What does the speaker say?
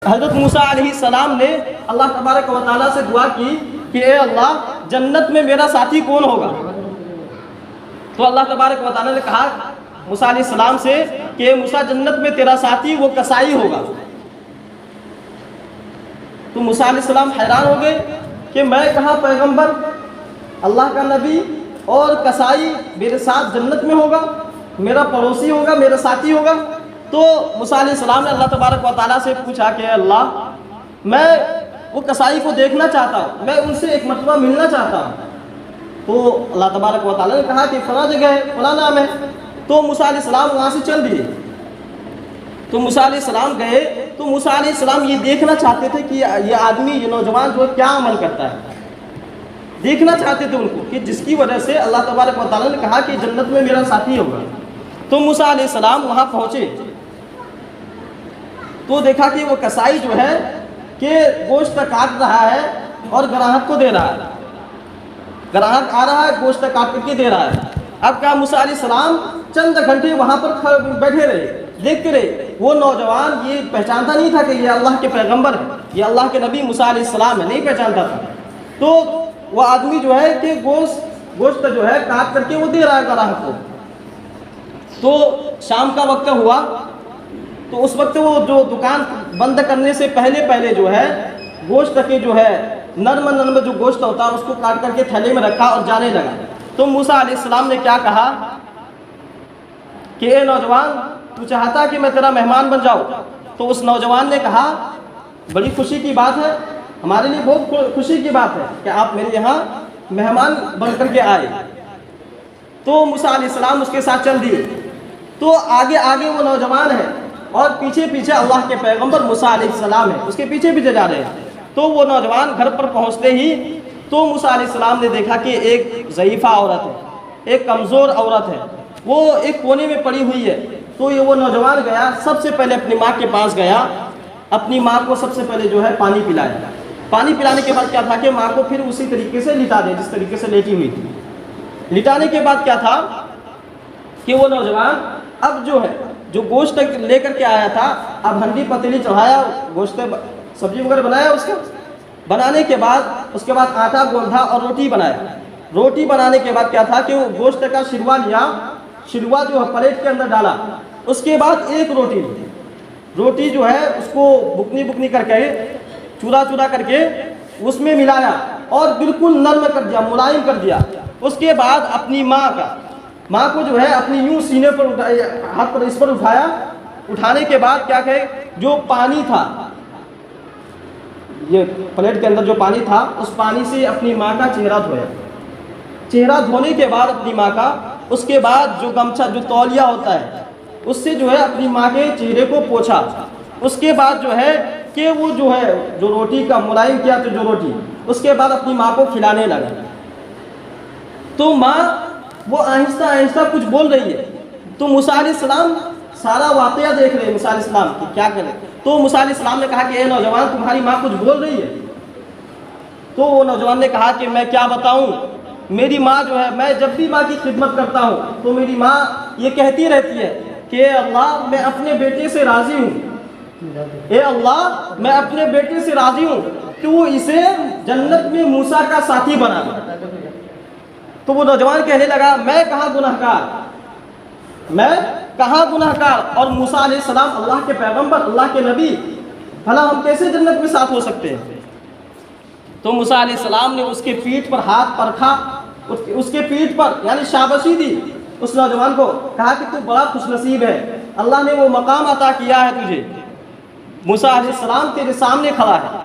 حضرت موسیٰ علیہ السلام نے اللہ تبارک و تعالیٰ سے دعا کی کہ اے اللہ جنت میں میرا ساتھی کون ہوگا؟ تو اللہ تبارک و تعالیٰ نے کہا موسیٰ علیہ السلام سے کہ موسیٰ جنت میں تیرا ساتھی وہ کسائی ہوگا۔ تو موسیٰ علیہ السلام حیران ہو گئے کہ میں کہاں پیغمبر، اللہ کا نبی، اور کسائی میرے ساتھ جنت میں ہوگا، میرا پڑوسی ہوگا، میرا ساتھی ہوگا۔ تو موسیٰ علیہ السلام نے اللہ تبارک و تعالیٰ سے پوچھا کہ اللہ میں وہ کسائی کو دیکھنا چاہتا ہوں، میں ان سے ایک مرتبہ ملنا چاہتا ہوں۔ تو اللہ تبارک و تعالیٰ نے کہا کہ فلاں جگہ ہے، فلاں نام ہے۔ تو موسیٰ علیہ السلام وہاں سے چل دیے۔ تو موسیٰ علیہ السلام گئے تو موسیٰ علیہ السلام یہ دیکھنا چاہتے تھے کہ یہ آدمی، یہ نوجوان جو ہے کیا عمل کرتا ہے، دیکھنا چاہتے تھے ان کو، کہ جس کی وجہ سے اللہ تبارک و تعالیٰ نے کہا کہ جنت میں میرا ساتھی ہوگا۔ تو موسیٰ علیہ السلام وہاں پہنچے تو دیکھا کہ وہ کسائی جو ہے کہ گوشت کاٹ رہا ہے اور گراہک کو دے رہا ہے، گراہک آ رہا ہے گوشت کاٹ کے دے رہا ہے۔ اب کہا موسیٰ علیہ السلام چند گھنٹے وہاں پر بیٹھے رہے، دیکھتے رہے۔ وہ نوجوان یہ پہچانتا نہیں تھا کہ یہ اللہ کے پیغمبر ہے، یہ اللہ کے نبی موسیٰ علیہ السلام ہے، نہیں پہچانتا تھا۔ تو وہ آدمی جو ہے کہ گوشت جو ہے کاٹ کر کے وہ دے رہا ہے گراہک کو۔ تو شام کا وقت ہوا تو اس وقت وہ جو دکان بند کرنے سے پہلے جو ہے گوشت کے جو ہے نرم جو گوشت ہوتا ہے اس کو کاٹ کر کے تھیلے میں رکھا اور جانے لگا۔ تو موسیٰ علیہ السلام نے کیا کہا کہ اے نوجوان تو چاہتا کہ میں تیرا مہمان بن جاؤں؟ تو اس نوجوان نے کہا بڑی خوشی کی بات ہے، ہمارے لیے بہت خوشی کی بات ہے کہ آپ میرے یہاں مہمان بن کر کے آئے۔ تو موسیٰ علیہ السلام اس کے ساتھ چل دیے۔ تو آگے وہ نوجوان ہے اور پیچھے اللہ کے پیغمبر موسیٰ علیہ السلام ہے، اس کے پیچھے جا رہے ہیں۔ تو وہ نوجوان گھر پر پہنچتے ہی تو موسیٰ علیہ السلام نے دیکھا کہ ایک ضعیفہ عورت ہے، ایک کمزور عورت ہے، وہ ایک کونے میں پڑی ہوئی ہے۔ تو یہ وہ نوجوان گیا، سب سے پہلے اپنی ماں کے پاس گیا، اپنی ماں کو سب سے پہلے جو ہے پانی پلایا۔ پانی پلانے کے بعد کیا تھا کہ ماں کو پھر اسی طریقے سے لٹا دے جس طریقے سے لیٹی ہوئی تھی۔ لٹانے کے بعد کیا تھا کہ وہ نوجوان اب جو ہے جو گوشت لے کر کے آیا تھا، اب ہنڈی پتیلی چڑھایا، گوشت سبزی وغیرہ بنایا، اس کے بنانے کے بعد اس کے بعد آٹا گوندھا اور روٹی بنایا۔ روٹی بنانے کے بعد کیا تھا کہ وہ گوشت کا شروا لیا، شروا جو ہے پلیٹ کے اندر ڈالا، اس کے بعد ایک روٹی جو ہے اس کو بکنی کر کے چورا کر کے اس میں ملایا اور بالکل نرم کر دیا، ملائم کر دیا۔ اس کے بعد اپنی ماں کو جو ہے اپنی یوں سینے پر اٹھایا، ہاتھ پر اس پر اٹھایا۔ اٹھانے کے بعد کیا کہے جو پانی تھا، یہ پلیٹ کے اندر جو پانی تھا، اس پانی سے اپنی ماں کا چہرہ دھویا۔ چہرہ دھونے کے بعد اپنی ماں کا، اس کے بعد جو گمچھا جو تولیہ ہوتا ہے اس سے جو ہے اپنی ماں کے چہرے کو پوچھا۔ اس کے بعد جو ہے کہ وہ جو ہے جو روٹی کا ملائم کیا تو جو روٹی، اس کے بعد اپنی ماں کو کھلانے لگا۔ تو ماں وہ آہستہ کچھ بول رہی ہے۔ تو موسیٰ علیہ السلام سارا واقعہ دیکھ رہے ہیں موسیٰ علیہ السلام کہ کیا کریں۔ تو موسیٰ علیہ السلام نے کہا کہ اے نوجوان تمہاری ماں کچھ بول رہی ہے۔ تو وہ نوجوان نے کہا کہ میں کیا بتاؤں، میری ماں جو ہے، میں جب بھی ماں کی خدمت کرتا ہوں تو میری ماں یہ کہتی رہتی ہے کہ اے اللہ میں اپنے بیٹے سے راضی ہوں، اے اللہ میں اپنے بیٹے سے راضی ہوں، تو اسے جنت میں موسیٰ کا ساتھی بنا۔ تو وہ نوجوان کہنے لگا میں کہاں گناہ کار اور موسیٰ علیہ السلام اللہ کے پیغمبر، اللہ کے نبی، بھلا ہم کیسے جنت میں ساتھ ہو سکتے ہیں؟ تو موسیٰ علیہ السلام نے اس کے پیٹھ پر ہاتھ پرکھا، اس کے پیٹھ پر یعنی شاباشی دی اس نوجوان کو، کہا کہ تو بڑا خوش نصیب ہے، اللہ نے وہ مقام عطا کیا ہے تجھے، موسیٰ علیہ السلام تیرے سامنے کھڑا ہے۔